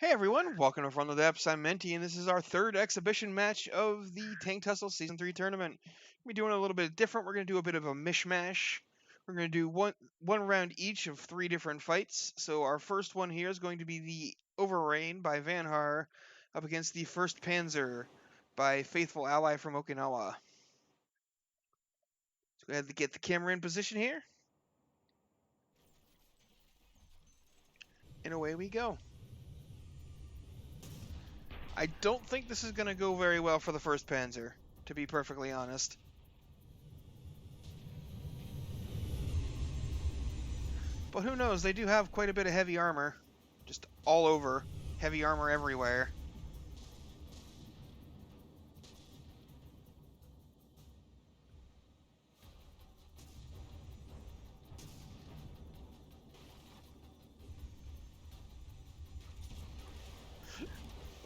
Hey everyone, welcome to From the Depths. I'm Menti, and this is our third exhibition match of the Tussle Season 3 tournament. We're doing a little bit different. We're going to do a bit of a mishmash. We're going to do one round each of three different fights. So our first one here is going to be the Overrain by Van Har up against the First Panzer by Faithful Ally from Okinawa. Let's go ahead and get the camera in position here. And away we go. I don't think this is going to go very well for the First Panzer, to be perfectly honest. But who knows? They do have quite a bit of heavy armor. Just all over. Heavy armor everywhere.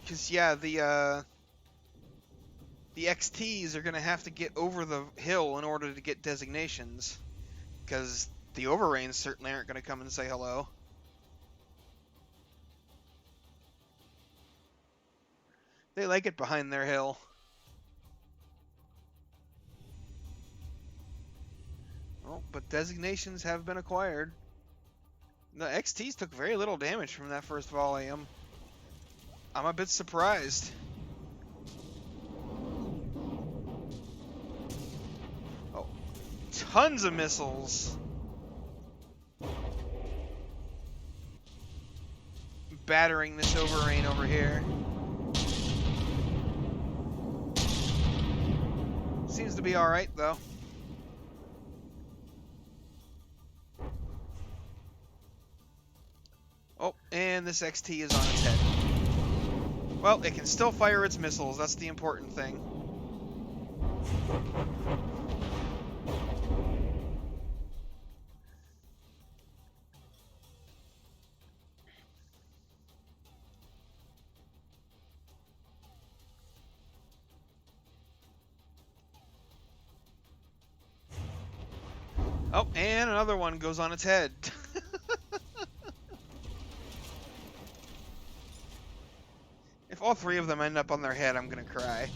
Because, yeah, the XTs are going to have to get over the hill in order to get designations. Because the Overrains certainly aren't going to come and say hello. They like it behind their hill. Oh, but designations have been acquired. The XTs took very little damage from that first volley. I'm a bit surprised. Oh, tons of missiles. Battering this Overrain over here. Seems to be alright, though. Oh, and this XT is on its head. Well, it can still fire its missiles. That's the important thing. Oh, and another one goes on its head. If all three of them end up on their head, I'm gonna cry.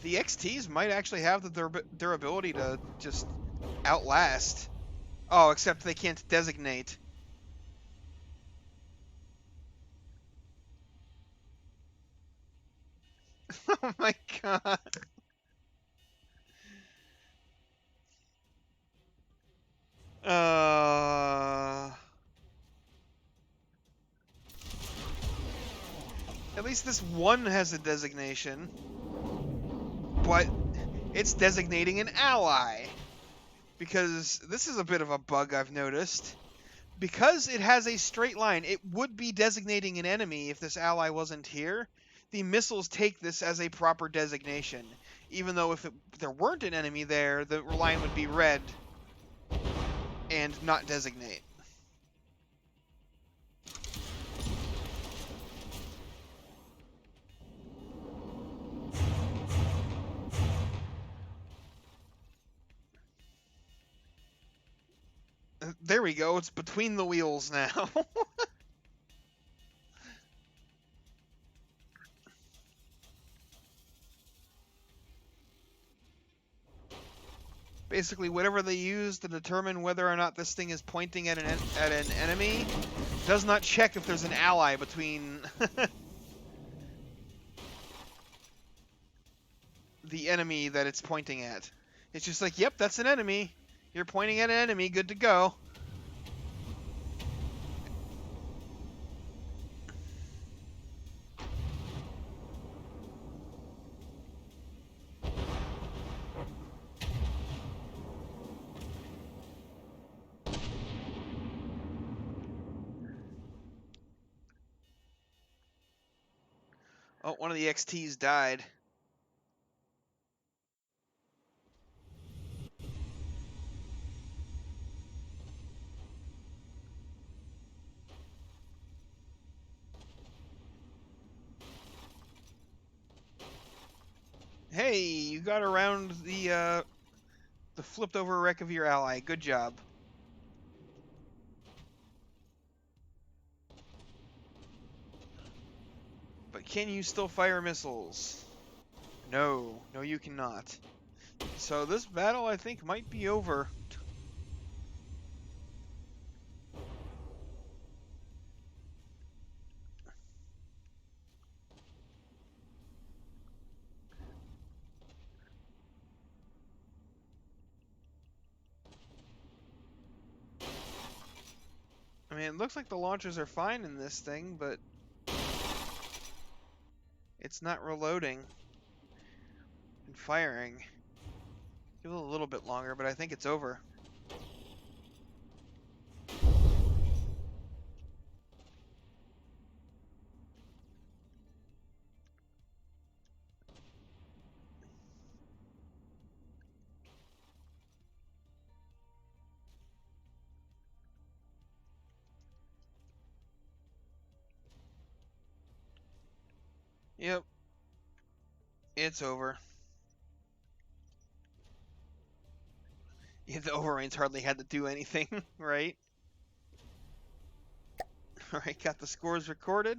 The XTs might actually have the durability to just outlast. Oh, except they can't designate. Oh my god. At least this one has a designation. But it's designating an ally. Because this is a bit of a bug I've noticed. Because it has a straight line, it would be designating an enemy if this ally wasn't here. The missiles take this as a proper designation. Even though if there weren't an enemy there, the line would be red and not designate. There we go, it's between the wheels now. Basically, whatever they use to determine whether or not this thing is pointing at an enemy does not check if there's an ally between the enemy that it's pointing at. It's just like, yep, that's an enemy. You're pointing at an enemy, good to go. Oh, one of the XTs died. Hey, you got around the flipped over wreck of your ally. Good job. But can you still fire missiles? No, no you cannot. So this battle, I think, might be over. I mean, it looks like the launchers are fine in this thing, but it's not reloading and firing. Give it a little bit longer, but I think it's over. Yep, it's over. Yeah, the overrains hardly had to do anything, right? Alright, got the scores recorded.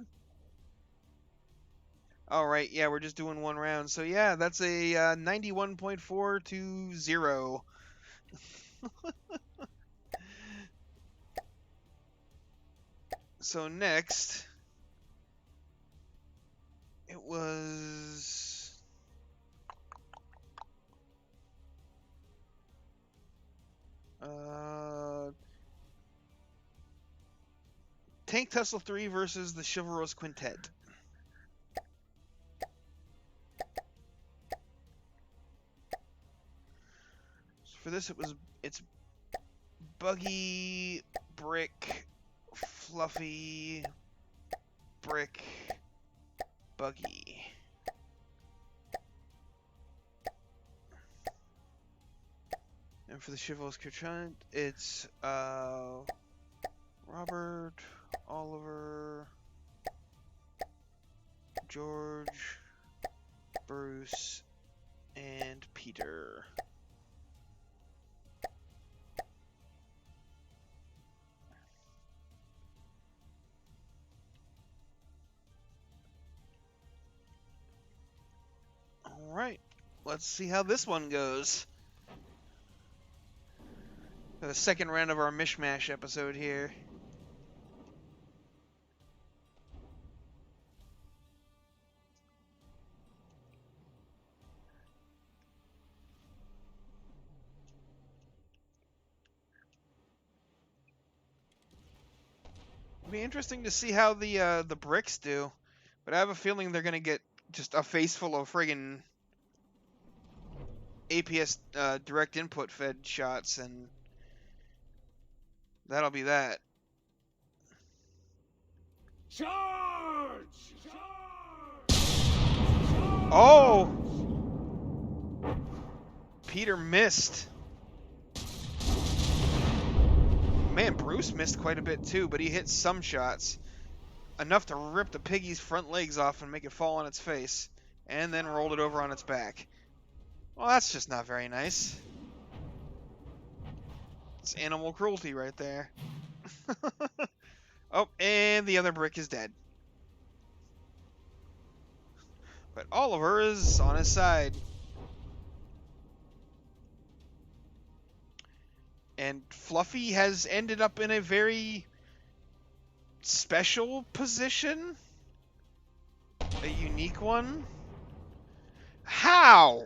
Alright, yeah, we're just doing one round. So yeah, that's a 91.4 to 0. So next, it was... Tank Tussle 3 versus the Chivalrous Quintet. For this, it's Buggy, Brick, Fluffy, Brick, Buggy. And for the Chivalrous Quintet, it's Robert, Oliver, George, Bruce, and Peter. Alright, let's see how this one goes. The second round of our Mishmash episode here. It'll be interesting to see how the bricks do, but I have a feeling they're gonna get just a face full of friggin' APS direct input fed shots, and that'll be that. Charge! Oh! Peter missed. Man, Bruce missed quite a bit too, but he hit some shots. Enough to rip the piggy's front legs off and make it fall on its face, and then rolled it over on its back. Well, that's just not very nice. It's animal cruelty right there. Oh, and the other brick is dead. But Oliver is on his side. And Fluffy has ended up in a very special position. A unique one. How?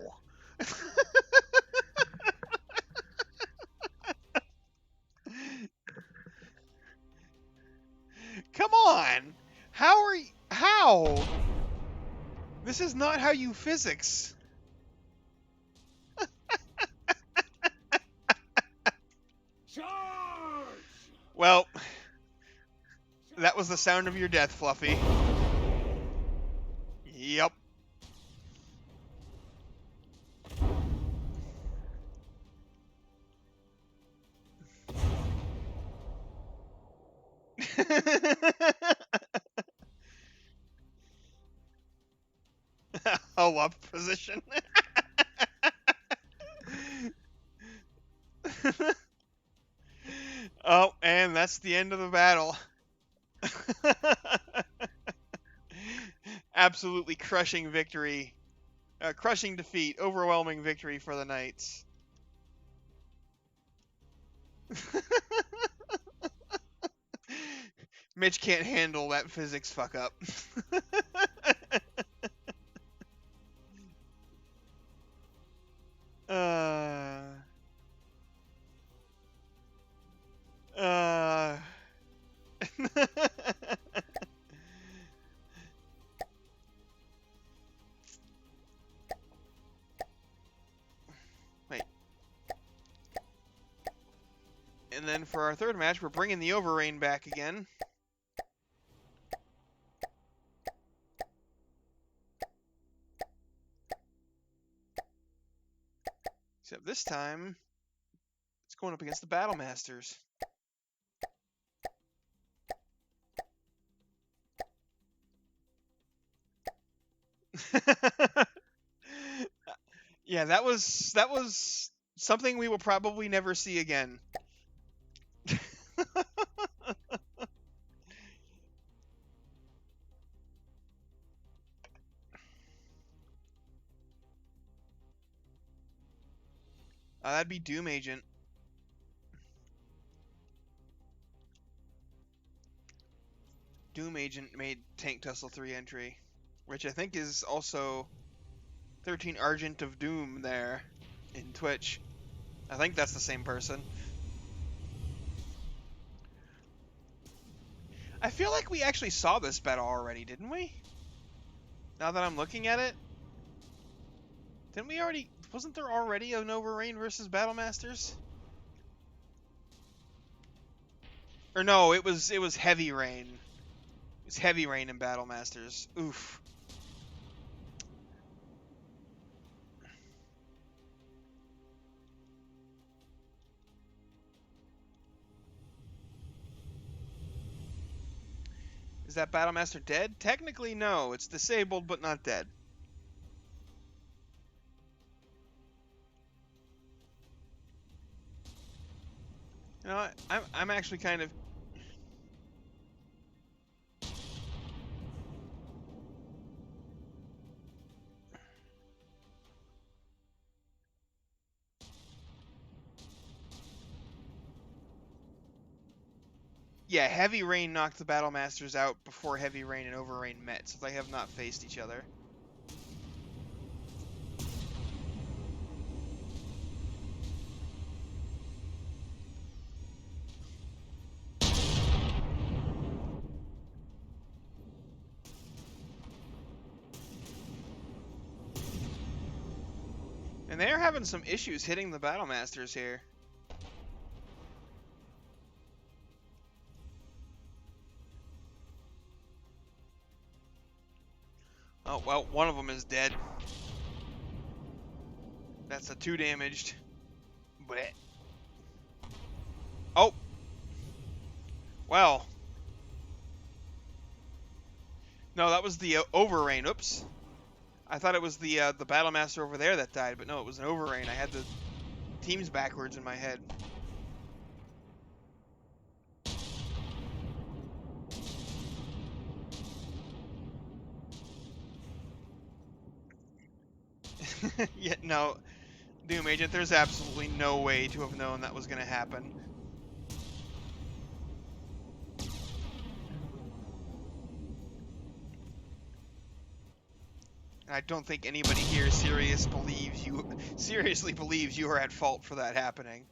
Come on! How are you? How? This is not how you physics. Charge! Well, that was the sound of your death, Fluffy. Yep. Hull up position. that's the end of the battle. Absolutely crushing victory. Crushing defeat. Overwhelming victory for the Knights. Mitch can't handle that physics fuck up. uh, uh. Wait. And then for our third match, we're bringing the Overrain back again. Except this time, it's going up against the Battle Masters. Yeah, that was something we will probably never see again. That'd be Doom Agent. Doom Agent made Tank Tussle 3 entry, which I think is also 13 Argent of Doom there in Twitch. I think that's the same person. I feel like we actually saw this battle already, didn't we? Now that I'm looking at it. Didn't we already... Wasn't there already an Overrain versus Battle Masters? Or no, it was Heavy Rain. It's Heavy Rain and Battle Masters. Oof. Is that Battle Master dead? Technically, no. It's disabled, but not dead. You know what? I'm actually kind of... Yeah, Heavy Rain knocked the Battle Masters out before Heavy Rain and Overrain met, so they have not faced each other. And they're having some issues hitting the Battle Masters here. Oh, well, one of them is dead. That's a 2 damaged. Blech. Oh! Well. No, that was the Overrain. Oops. I thought it was the Battle Master over there that died, but no, it was an Overrain. I had the teams backwards in my head. Yeah, no, Doom Agent, there's absolutely no way to have known that was going to happen. I don't think anybody here seriously believes you are at fault for that happening.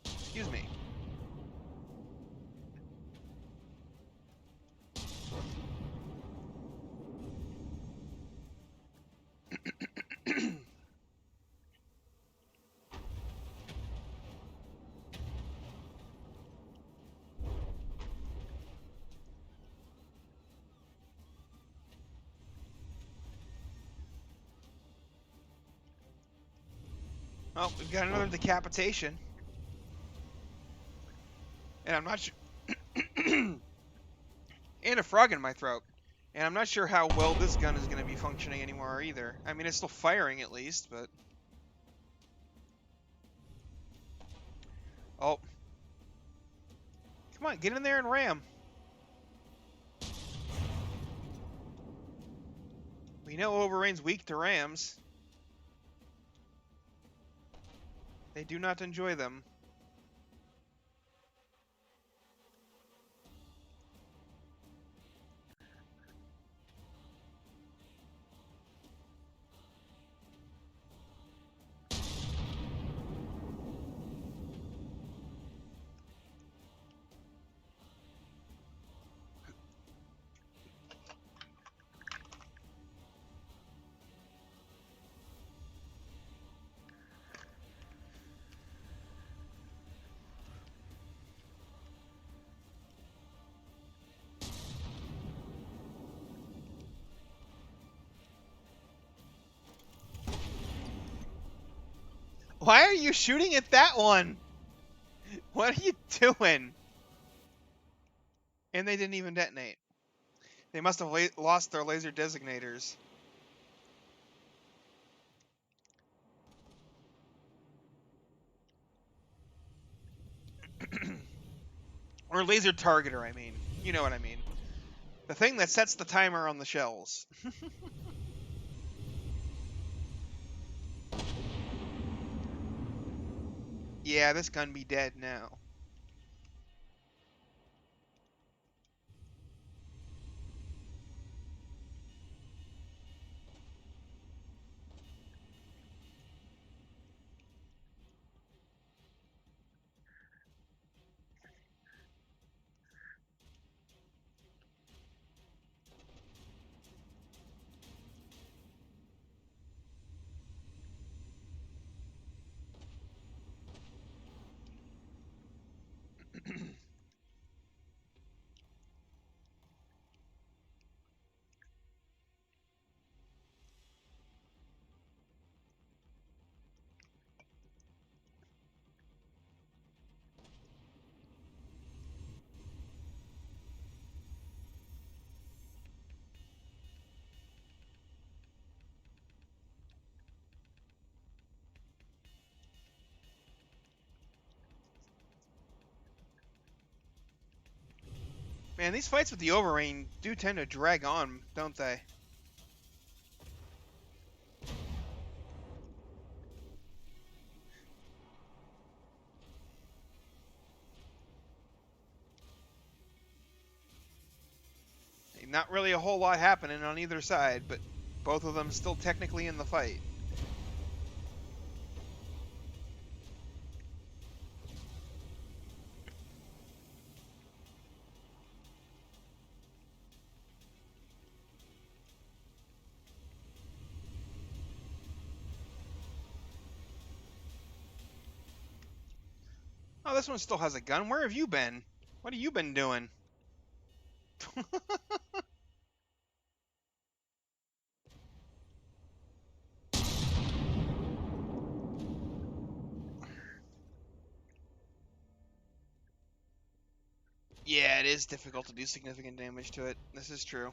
Excuse me. Oh, we've got another decapitation. And I'm not sure. And a frog in my throat. And I'm not sure how well this gun is going to be functioning anymore either. I mean, it's still firing at least, but... Oh. Come on, get in there and ram. We know Overrain's weak to rams. They do not enjoy them. Why are you shooting at that one? What are you doing? And they didn't even detonate. They must have lost their laser designators. Or laser targeter, I mean. You know what I mean. The thing that sets the timer on the shells. Yeah, this gun be dead now. Man, these fights with the Overrain do tend to drag on, don't they? Not really a whole lot happening on either side, but both of them still technically in the fight. Oh, this one still has a gun. Where have you been? What have you been doing? Yeah, it is difficult to do significant damage to it. This is true.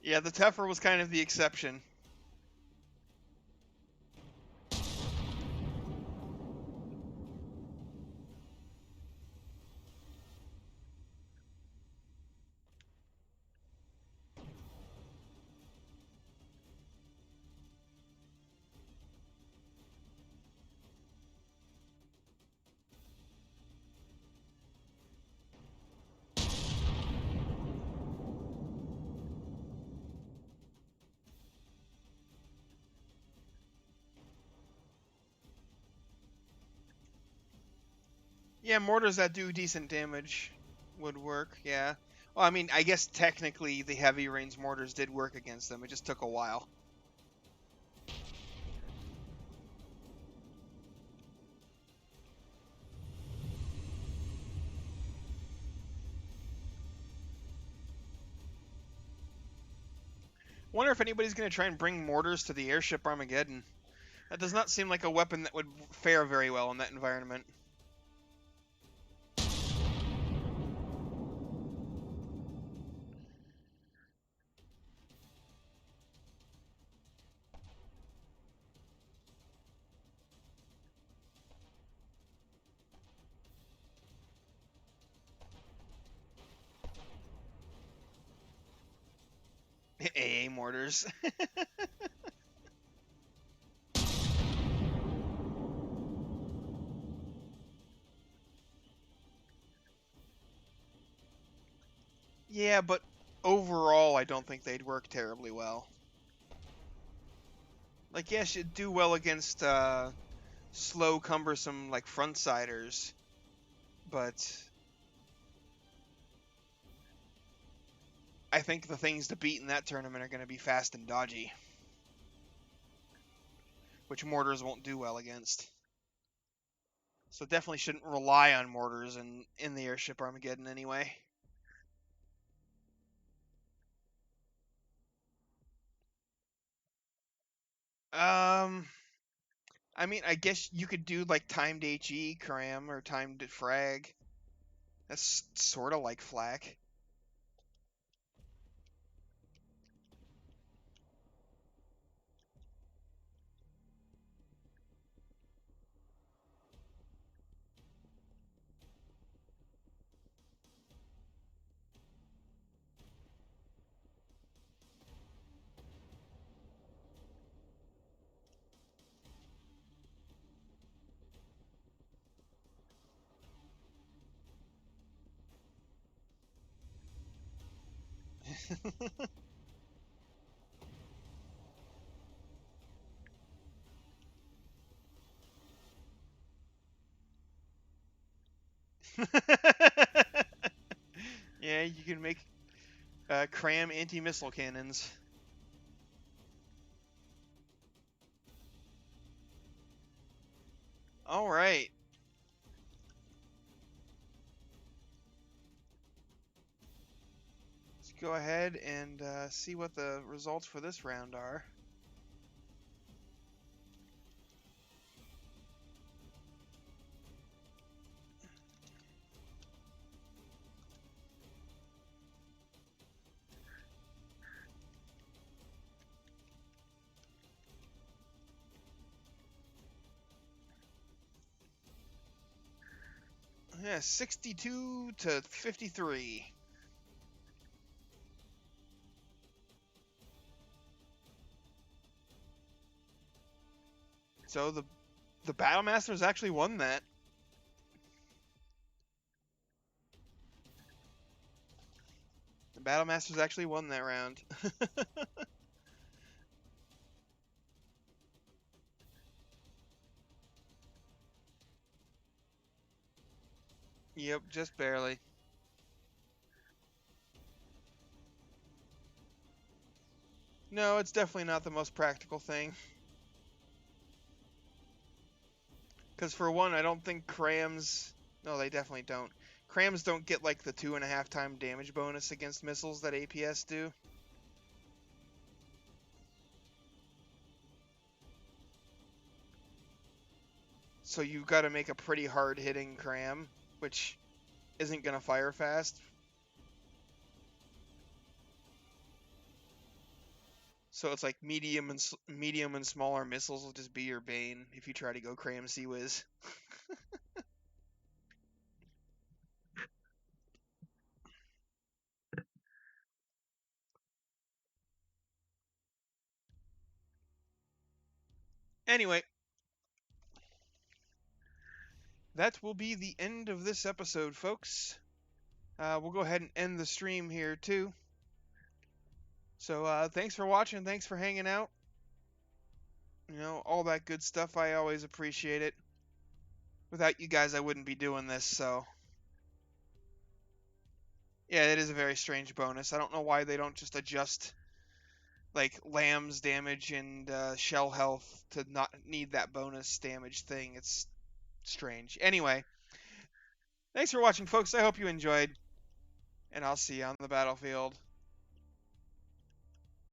Yeah, the Teffer was kind of the exception. Yeah, mortars that do decent damage would work, yeah. Well, I mean, I guess technically the heavy range mortars did work against them. It just took a while. Wonder if anybody's going to try and bring mortars to the airship Armageddon. That does not seem like a weapon that would fare very well in that environment. AA mortars. Yeah, but overall, I don't think they'd work terribly well. Like, yes, you'd do well against slow, cumbersome, like, front-siders, but I think the things to beat in that tournament are going to be fast and dodgy, which mortars won't do well against. So definitely shouldn't rely on mortars in the airship Armageddon anyway. Um, I mean, I guess you could do like timed HE cram or timed frag. That's sort of like flak. Yeah, you can make cram anti-missile cannons. All right. Let's go ahead and see what the results for this round are. Yeah, 62 to 53. So the Battlemasters actually won that. The Battlemasters actually won that round. Yep, just barely. No, it's definitely not the most practical thing. Because for one, I don't think crams... No, they definitely don't. Crams don't get like the 2.5 time damage bonus against missiles that APS do. So you've got to make a pretty hard-hitting cram, which isn't going to fire fast. So it's like medium and smaller missiles will just be your bane if you try to go cram Sea-Wiz. Anyway, that will be the end of this episode, folks. We'll go ahead and end the stream here too. So thanks for watching, thanks for hanging out. You know, all that good stuff. I always appreciate it. Without you guys, I wouldn't be doing this. So Yeah, it is a very strange bonus. I don't know why they don't just adjust like Lamb's damage and shell health to not need that bonus damage thing. It's strange. Anyway, thanks for watching, folks. I hope you enjoyed, and I'll see you on the battlefield.